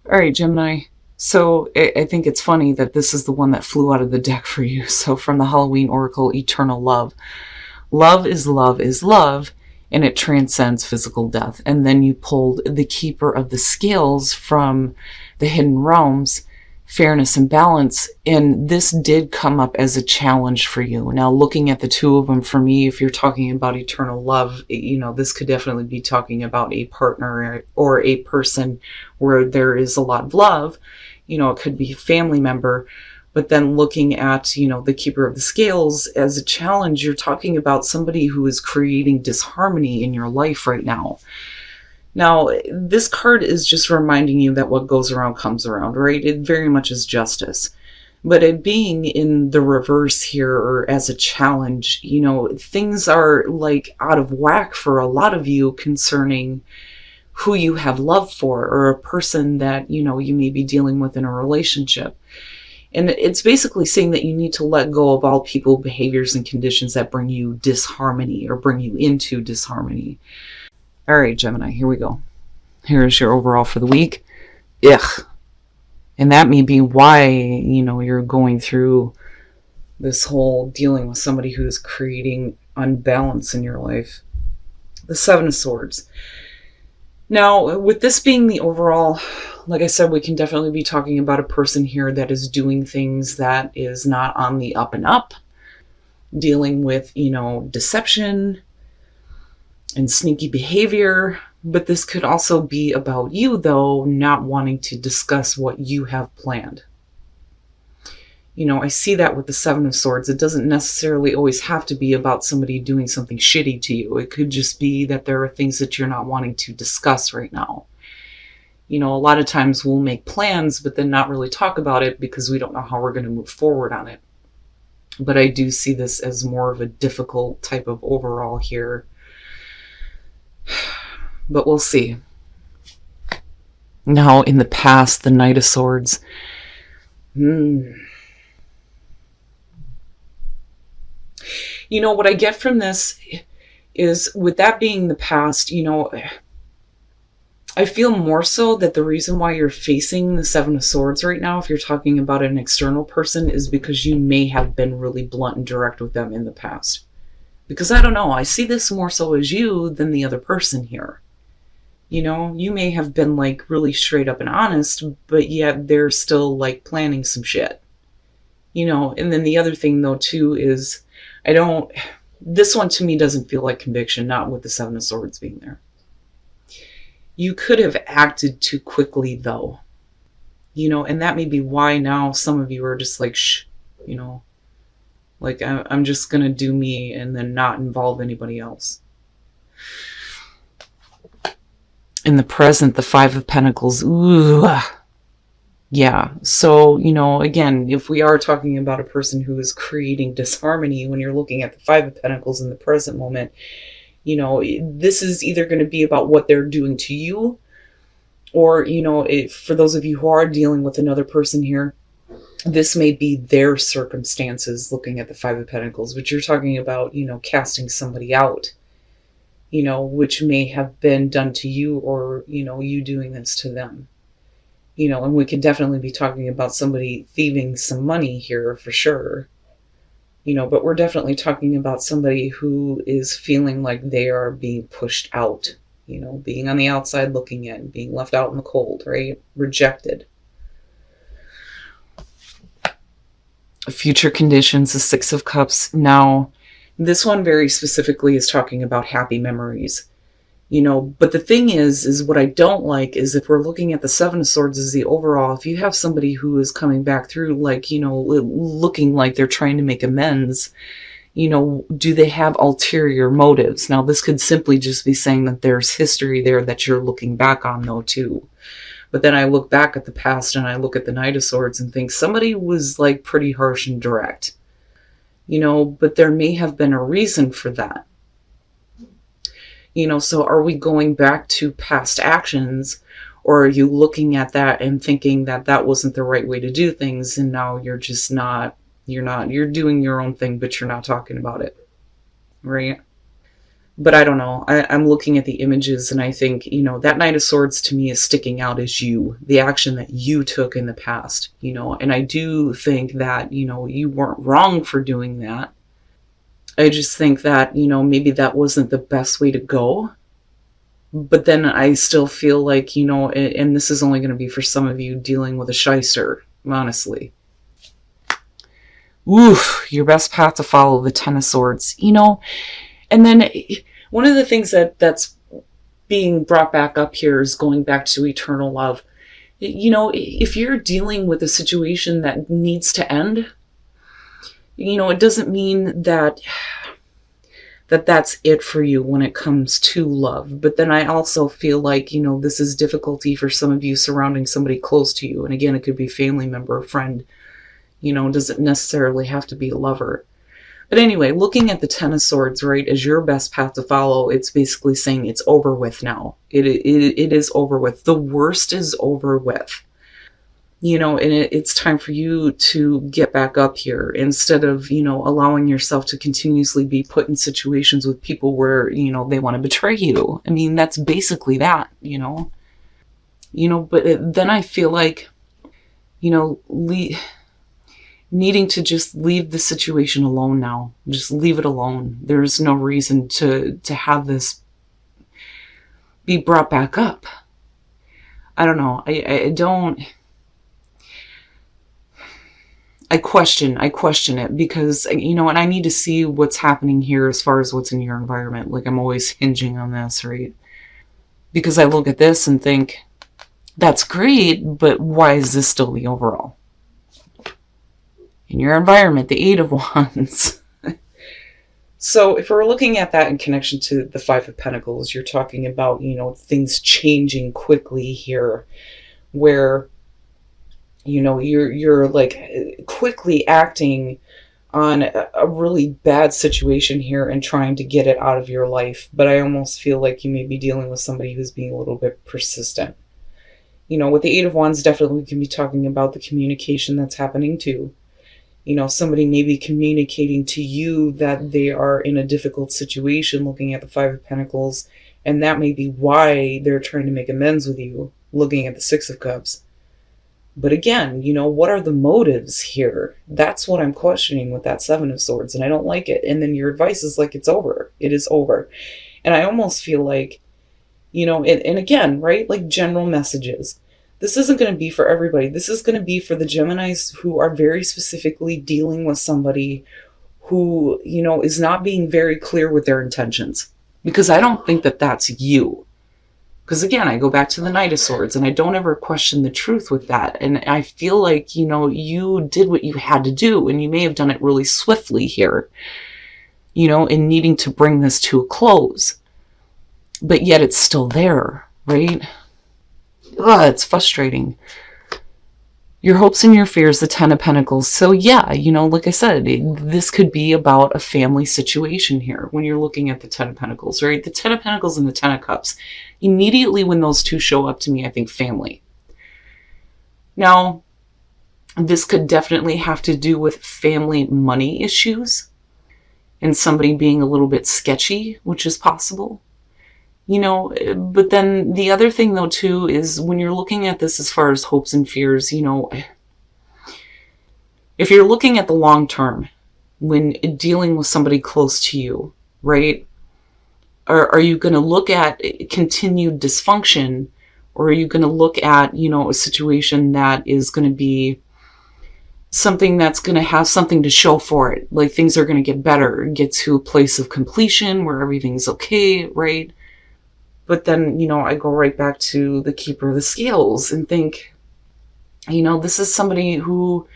All right, Gemini. So I think it's funny that this is the one that flew out of the deck for you. So from the Halloween Oracle, Eternal Love. Love is love, and it transcends physical death. And then you pulled the Keeper of the Scales from the Hidden Realms, fairness and balance, and this did come up as a challenge for you. Now, looking at the two of them, for me, if you're talking about eternal love, this could definitely be talking about a partner or a person where there is a lot of love. It could be a family member. But then looking at, the Keeper of the Scales as a challenge, you're talking about somebody who is creating disharmony in your life right now. Now, this card is just reminding you that what goes around comes around, right? It very much is justice. But it being in the reverse here, or as a challenge, things are like out of whack for a lot of you concerning who you have love for, or a person that, you may be dealing with in a relationship. And it's basically saying that you need to let go of all people, behaviors, and conditions that bring you disharmony or bring you into disharmony. All right, Gemini, here we go. Here's your overall for the week. Ugh. And that may be why, you're going through this whole dealing with somebody who is creating unbalance in your life. The Seven of Swords. Now, with this being the overall, like I said, we can definitely be talking about a person here that is doing things that is not on the up and up, dealing with, deception and sneaky behavior. But this could also be about you, though, not wanting to discuss what you have planned. I see that with the Seven of Swords. It doesn't necessarily always have to be about somebody doing something shitty to you. It could just be that there are things that you're not wanting to discuss right now. A lot of times we'll make plans, but then not really talk about it because we don't know how we're going to move forward on it. But I do see this as more of a difficult type of overall here. But we'll see. Now, in the past, the Knight of Swords. What I get from this is, with that being the past, I feel more so that the reason why you're facing the Seven of Swords right now, if you're talking about an external person, is because you may have been really blunt and direct with them in the past. Because I don't know, I see this more so as you than the other person here. You may have been like really straight up and honest, but yet they're still like planning some shit. And then the other thing though too is, this one to me doesn't feel like conviction, not with the Seven of Swords being there. You could have acted too quickly though, and that may be why now some of you are just like, shh, like I'm just going to do me and then not involve anybody else. In the present, the Five of Pentacles. Ooh. Yeah. So, again, if we are talking about a person who is creating disharmony, when you're looking at the Five of Pentacles in the present moment, this is either going to be about what they're doing to you, or, for those of you who are dealing with another person here, this may be their circumstances, looking at the Five of Pentacles, which you're talking about, casting somebody out, which may have been done to you, or, you doing this to them. And we could definitely be talking about somebody thieving some money here for sure. But we're definitely talking about somebody who is feeling like they are being pushed out, being on the outside looking in, being left out in the cold, right? Rejected. Future conditions, the Six of Cups. Now, this one very specifically is talking about happy memories. But the thing is what I don't like is, if we're looking at the Seven of Swords as the overall, if you have somebody who is coming back through, like, looking like they're trying to make amends, do they have ulterior motives? Now, this could simply just be saying that there's history there that you're looking back on, though, too. But then I look back at the past and I look at the Knight of Swords and think somebody was like pretty harsh and direct, but there may have been a reason for that. So are we going back to past actions, or are you looking at that and thinking that that wasn't the right way to do things, and now you're just you're doing your own thing, but you're not talking about it, right? But I don't know. I'm looking at the images and I think, that Knight of Swords to me is sticking out as you, the action that you took in the past, and I do think that, you weren't wrong for doing that. I just think that, maybe that wasn't the best way to go. But then I still feel like, and this is only going to be for some of you dealing with a shyster, honestly. Oof, your best path to follow, the Ten of Swords, and then one of the things that's being brought back up here is going back to eternal love. If you're dealing with a situation that needs to end, it doesn't mean that's it for you when it comes to love. But then I also feel like, this is difficulty for some of you surrounding somebody close to you. And again, it could be a family member, a friend, doesn't necessarily have to be a lover. But anyway, looking at the Ten of Swords, right, as your best path to follow, it's basically saying it's over with now. It is over with. The worst is over with. And it's time for you to get back up here instead of, allowing yourself to continuously be put in situations with people where, they want to betray you. I mean, that's basically that, but then I feel like, needing to just leave the situation alone now. Just leave it alone. There's no reason to have this be brought back up. I don't know. I question it because, and I need to see what's happening here as far as what's in your environment. Like, I'm always hinging on this, right? Because I look at this and think, that's great, but why is this still the overall? In your environment, the Eight of Wands. So if we're looking at that in connection to the Five of Pentacles, you're talking about, things changing quickly here, where, you're like quickly acting on a really bad situation here and trying to get it out of your life. But I almost feel like you may be dealing with somebody who's being a little bit persistent. With the Eight of Wands, definitely we can be talking about the communication that's happening too. Somebody may be communicating to you that they are in a difficult situation, looking at the Five of Pentacles, and that may be why they're trying to make amends with you, looking at the Six of Cups. But again, what are the motives here? That's what I'm questioning with that Seven of Swords, and I don't like it. And then your advice is like, it's over. It is over. And I almost feel like, and again, right, like general messages. This isn't going to be for everybody. This is going to be for the Geminis who are very specifically dealing with somebody who, is not being very clear with their intentions. Because I don't think that that's you. Because again, I go back to the Knight of Swords and I don't ever question the truth with that. And I feel like, you did what you had to do and you may have done it really swiftly here, in needing to bring this to a close. But yet it's still there, right? Ugh, it's frustrating. Your hopes and your fears, the Ten of Pentacles. So yeah, like I said, this could be about a family situation here when you're looking at the Ten of Pentacles, right? The Ten of Pentacles and the Ten of Cups. Immediately when those two show up to me, I think family. Now, this could definitely have to do with family money issues and somebody being a little bit sketchy, which is possible. But then the other thing though too is when you're looking at this as far as hopes and fears, if you're looking at the long term, when dealing with somebody close to you, right? Are you going to look at continued dysfunction, or are you going to look at, a situation that is going to be something that's going to have something to show for it? Like things are going to get better, get to a place of completion where everything's okay, right? But then, I go right back to the Keeper of the Scales and think, this is somebody who,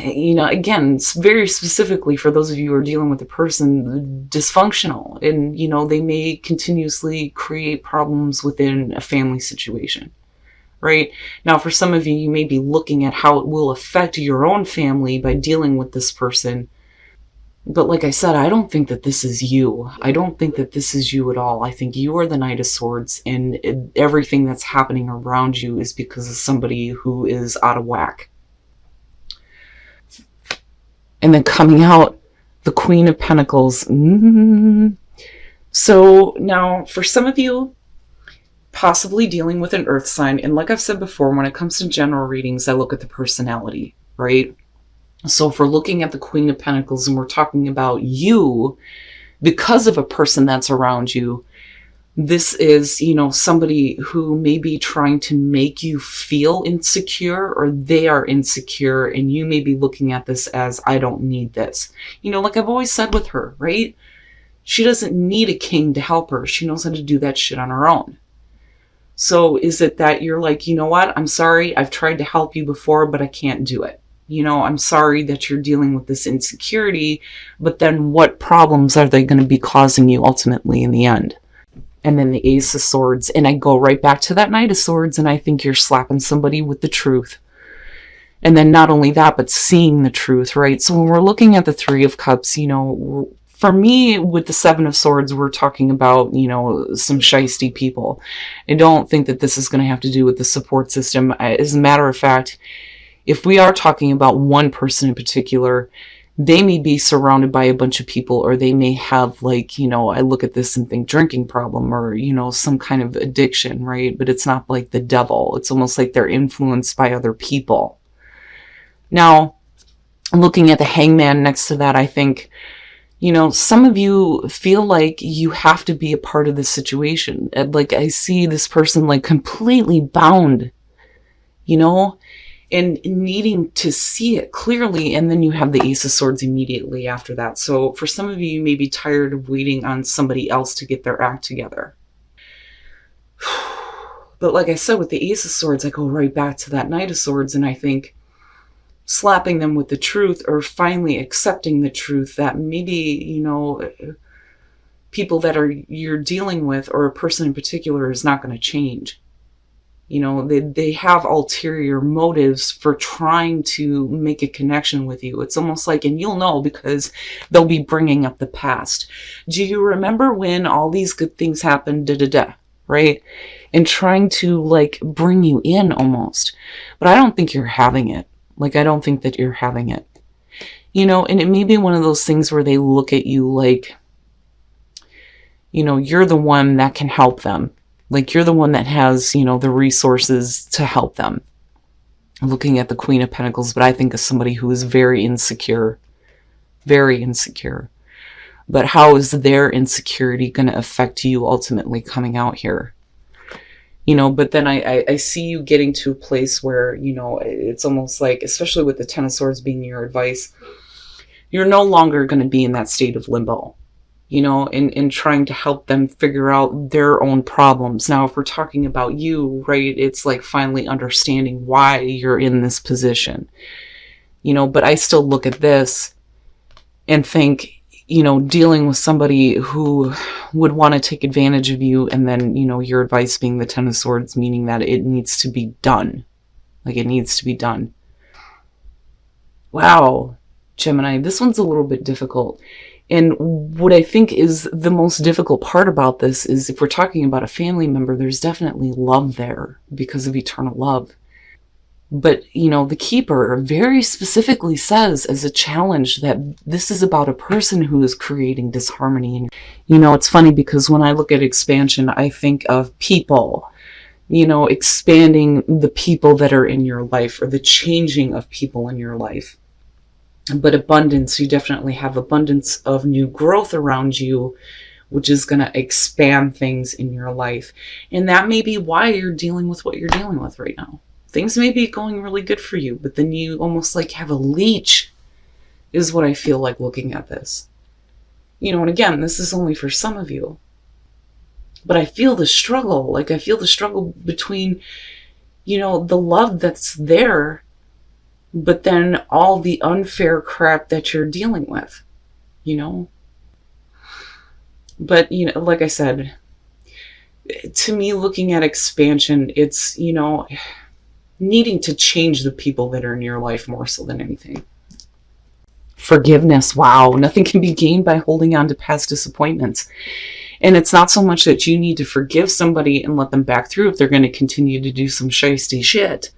again, very specifically for those of you who are dealing with a person dysfunctional, and, they may continuously create problems within a family situation, right? Now, for some of you, you may be looking at how it will affect your own family by dealing with this person. But like I said, I don't think that this is you. I don't think that this is you at all. I think you are the Knight of Swords, and everything that's happening around you is because of somebody who is out of whack. And then coming out, the Queen of Pentacles. So now for some of you, possibly dealing with an earth sign, and like I've said before, when it comes to general readings, I look at the personality, right? So if we're looking at the Queen of Pentacles and we're talking about you because of a person that's around you, this is, somebody who may be trying to make you feel insecure, or they are insecure, and you may be looking at this as, I don't need this. Like I've always said with her, right? She doesn't need a king to help her. She knows how to do that shit on her own. So is it that you're like, you know what? I'm sorry. I've tried to help you before, but I can't do it. I'm sorry that you're dealing with this insecurity, but then what problems are they going to be causing you ultimately in the end? And then the Ace of Swords. And I go right back to that Knight of Swords, and I think you're slapping somebody with the truth. And then not only that, but seeing the truth, right? So when we're looking at the Three of Cups, for me, with the Seven of Swords, we're talking about, some shisty people. I don't think that this is going to have to do with the support system. As a matter of fact, if we are talking about one person in particular, they may be surrounded by a bunch of people, or they may have I look at this and think drinking problem, or, some kind of addiction, right? But it's not like the devil. It's almost like they're influenced by other people. Now, looking at the Hangman next to that, I think, some of you feel like you have to be a part of this situation. And I see this person completely bound, and needing to see it clearly. And then you have the Ace of Swords immediately after that. So for some of you, you may be tired of waiting on somebody else to get their act together. But like I said, with the Ace of Swords, I go right back to that Knight of Swords, and I think slapping them with the truth, or finally accepting the truth that maybe, people that you're dealing with, or a person in particular, is not going to change. They have ulterior motives for trying to make a connection with you. It's almost like, and you'll know because they'll be bringing up the past. Do you remember when all these good things happened? Right? And trying to bring you in almost. But I don't think you're having it. I don't think that you're having it. And it may be one of those things where they look at you like, you're the one that can help them. You're the one that has, the resources to help them. I'm looking at the Queen of Pentacles, but I think of somebody who is very insecure. Very insecure. But how is their insecurity going to affect you ultimately coming out here? But then I see you getting to a place where, it's almost like, especially with the Ten of Swords being your advice, you're no longer going to be in that state of limbo. In trying to help them figure out their own problems. Now, if we're talking about you, right, it's finally understanding why you're in this position. But I still look at this and think, dealing with somebody who would want to take advantage of you, and then, your advice being the Ten of Swords, meaning that it needs to be done. It needs to be done. Wow, Gemini, this one's a little bit difficult. And what I think is the most difficult part about this is, if we're talking about a family member, there's definitely love there because of eternal love. But, the Keeper very specifically says as a challenge that this is about a person who is creating disharmony. And, it's funny because when I look at expansion, I think of people, expanding the people that are in your life, or the changing of people in your life. But abundance, you definitely have abundance of new growth around you, which is going to expand things in your life. And that may be why you're dealing with what you're dealing with right now. Things may be going really good for you, but then you almost have a leech, is what I feel like looking at this. And again, this is only for some of you. But I feel the struggle. I feel the struggle between, the love that's there, but then all the unfair crap that you're dealing with, But, like I said, to me, looking at expansion, it's, needing to change the people that are in your life more so than anything. Forgiveness. Wow. Nothing can be gained by holding on to past disappointments. And it's not so much that you need to forgive somebody and let them back through if they're going to continue to do some shisty shit.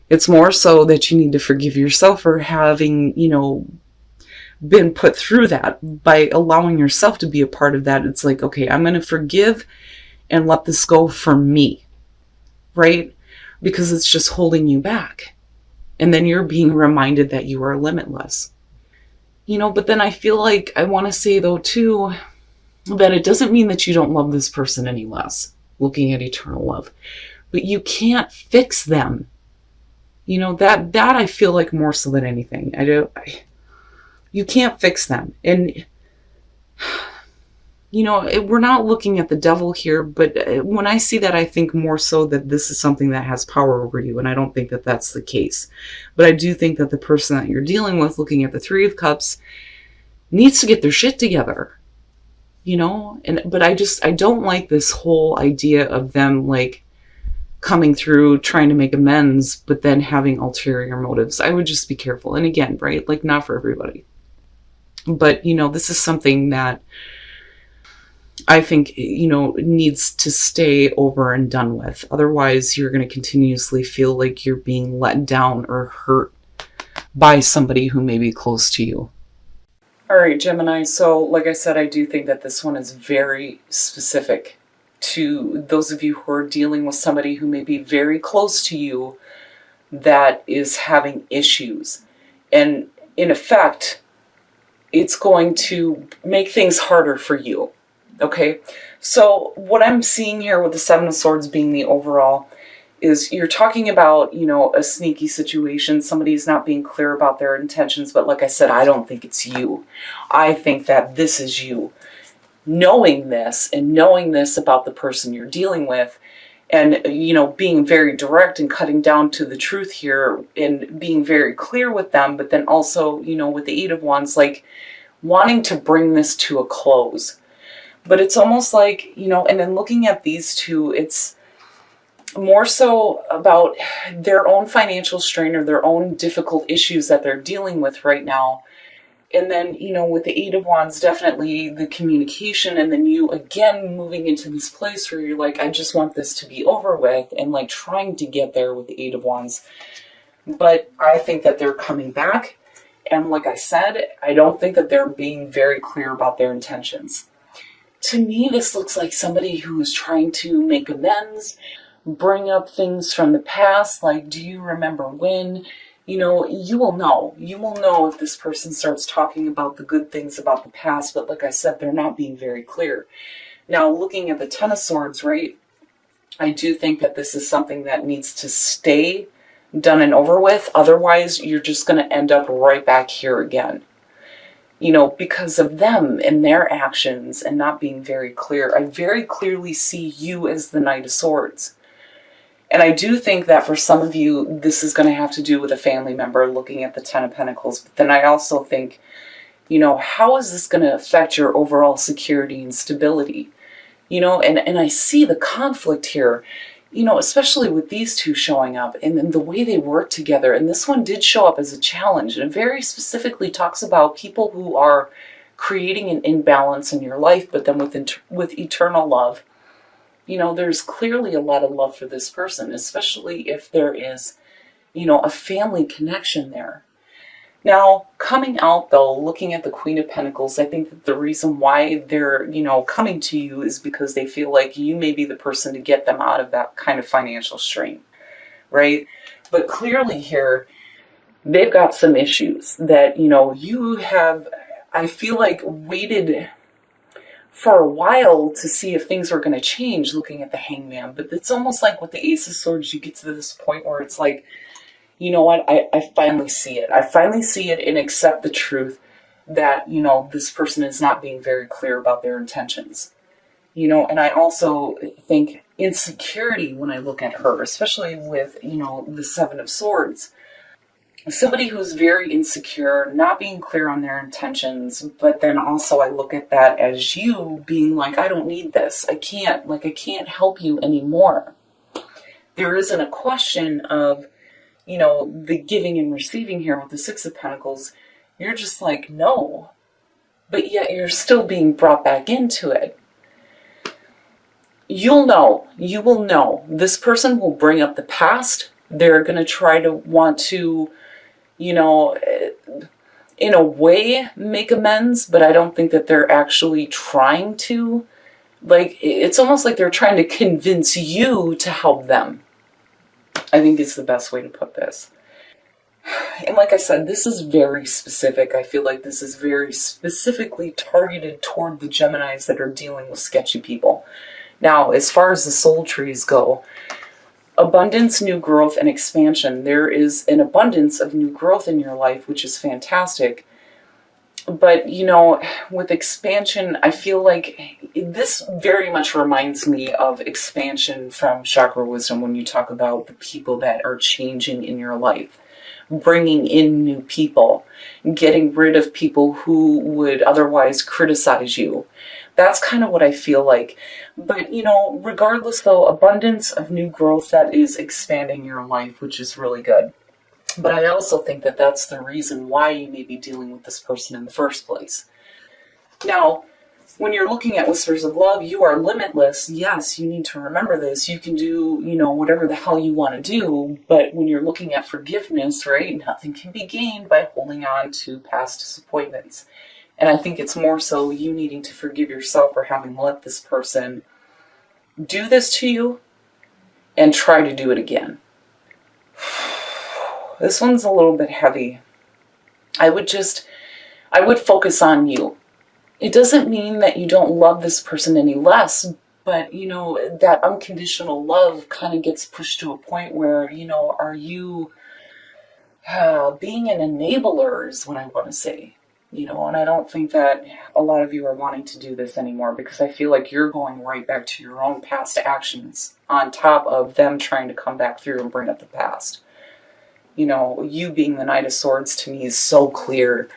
It's more so that you need to forgive yourself for having, been put through that, by allowing yourself to be a part of that, it's like, okay, I'm going to forgive and let this go for me, right? Because it's just holding you back. And then you're being reminded that you are limitless. But then I feel like I want to say, though, too, that it doesn't mean that you don't love this person any less, looking at eternal love. But you can't fix them. That I feel like more so than anything. You can't fix them. And, we're not looking at the devil here, but when I see that, I think more so that this is something that has power over you, and I don't think that that's the case. But I do think that the person that you're dealing with, looking at the Three of Cups, needs to get their shit together, but I don't like this whole idea of them, like, coming through trying to make amends, but then having ulterior motives. I would just be careful. And again, right, like, not for everybody. But, this is something that I think, needs to stay over and done with. Otherwise, you're going to continuously feel like you're being let down or hurt by somebody who may be close to you. All right, Gemini. So, like I said, I do think that this one is very specific to those of you who are dealing with somebody who may be very close to you that is having issues. And in effect, it's going to make things harder for you. Okay, so what I'm seeing here with the Seven of Swords being the overall is you're talking about, a sneaky situation. Somebody's not being clear about their intentions. But like I said, I don't think it's you. I think that this is you. Knowing this and knowing this about the person you're dealing with, and, being very direct and cutting down to the truth here and being very clear with them. But then also, with the Eight of Wands, like, wanting to bring this to a close. But it's almost like, and then looking at these two, it's more so about their own financial strain or their own difficult issues that they're dealing with right now. And then, with the Eight of Wands, definitely the communication, and then you again moving into this place where you're like, I just want this to be over with, and like trying to get there with the Eight of Wands. But I think that they're coming back. And like I said, I don't think that they're being very clear about their intentions. To me, this looks like somebody who is trying to make amends, bring up things from the past, like, do you remember when? You will know. You will know if this person starts talking about the good things about the past, but like I said, they're not being very clear. Now, looking at the Ten of Swords, right, I do think that this is something that needs to stay done and over with. Otherwise, you're just going to end up right back here again. Because of them and their actions and not being very clear. I very clearly see you as the Knight of Swords. And I do think that for some of you, this is going to have to do with a family member, looking at the Ten of Pentacles. But then I also think, how is this going to affect your overall security and stability? And I see the conflict here, especially with these two showing up and then the way they work together. And this one did show up as a challenge, and it very specifically talks about people who are creating an imbalance in your life, but then with eternal love. There's clearly a lot of love for this person, especially if there is, a family connection there. Now, coming out, though, looking at the Queen of Pentacles, I think that the reason why they're, coming to you is because they feel like you may be the person to get them out of that kind of financial strain, right? But clearly here, they've got some issues that, you have, I feel like, waited for a while to see if things were going to change, looking at the Hangman. But it's almost like with the Ace of Swords, you get to this point where it's like, you know what, I finally see it. I finally see it and accept the truth that, this person is not being very clear about their intentions. And I also think insecurity when I look at her, especially with, the Seven of Swords. Somebody who's very insecure, not being clear on their intentions, but then also I look at that as you being like, I don't need this. I can't help you anymore. There isn't a question of, the giving and receiving here with the Six of Pentacles. You're just like, no. But yet you're still being brought back into it. You will know. This person will bring up the past. They're going to try to want to, in a way, make amends, but I don't think that they're actually trying to. Like, it's almost like they're trying to convince you to help them, I think is the best way to put this. And like I said, this is very specific. I feel like this is very specifically targeted toward the Geminis that are dealing with sketchy people. Now, as far as the soul trees go, abundance, new growth, and expansion. There is an abundance of new growth in your life, which is fantastic. But, you know, with expansion, I feel like this very much reminds me of expansion from Chakra Wisdom when you talk about the people that are changing in your life, bringing in new people, getting rid of people who would otherwise criticize you. That's kind of what I feel like. But, you know, regardless though, abundance of new growth that is expanding your life, which is really good. But I also think that that's the reason why you may be dealing with this person in the first place. Now, when you're looking at Whispers of Love, you are limitless. Yes, you need to remember this. You can do, you know, whatever the hell you want to do. But when you're looking at forgiveness, right, nothing can be gained by holding on to past disappointments. And I think it's more so you needing to forgive yourself for having let this person do this to you and try to do it again. This one's a little bit heavy. I would focus on you. It doesn't mean that you don't love this person any less, but, you know, that unconditional love kind of gets pushed to a point where, you know, are you being an enabler is what I want to say. You know, and I don't think that a lot of you are wanting to do this anymore because I feel like you're going right back to your own past actions on top of them trying to come back through and bring up the past. You know, you being the Knight of Swords to me is so clear.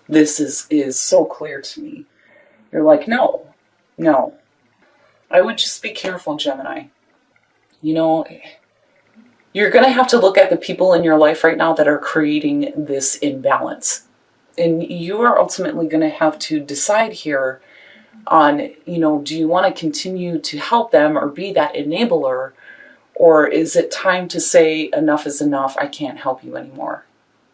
This is so clear to me. You're like, no. I would just be careful, Gemini. You know, you're going to have to look at the people in your life right now that are creating this imbalance. And you are ultimately going to have to decide here on, you know, do you want to continue to help them or be that enabler? Or is it time to say enough is enough, I can't help you anymore?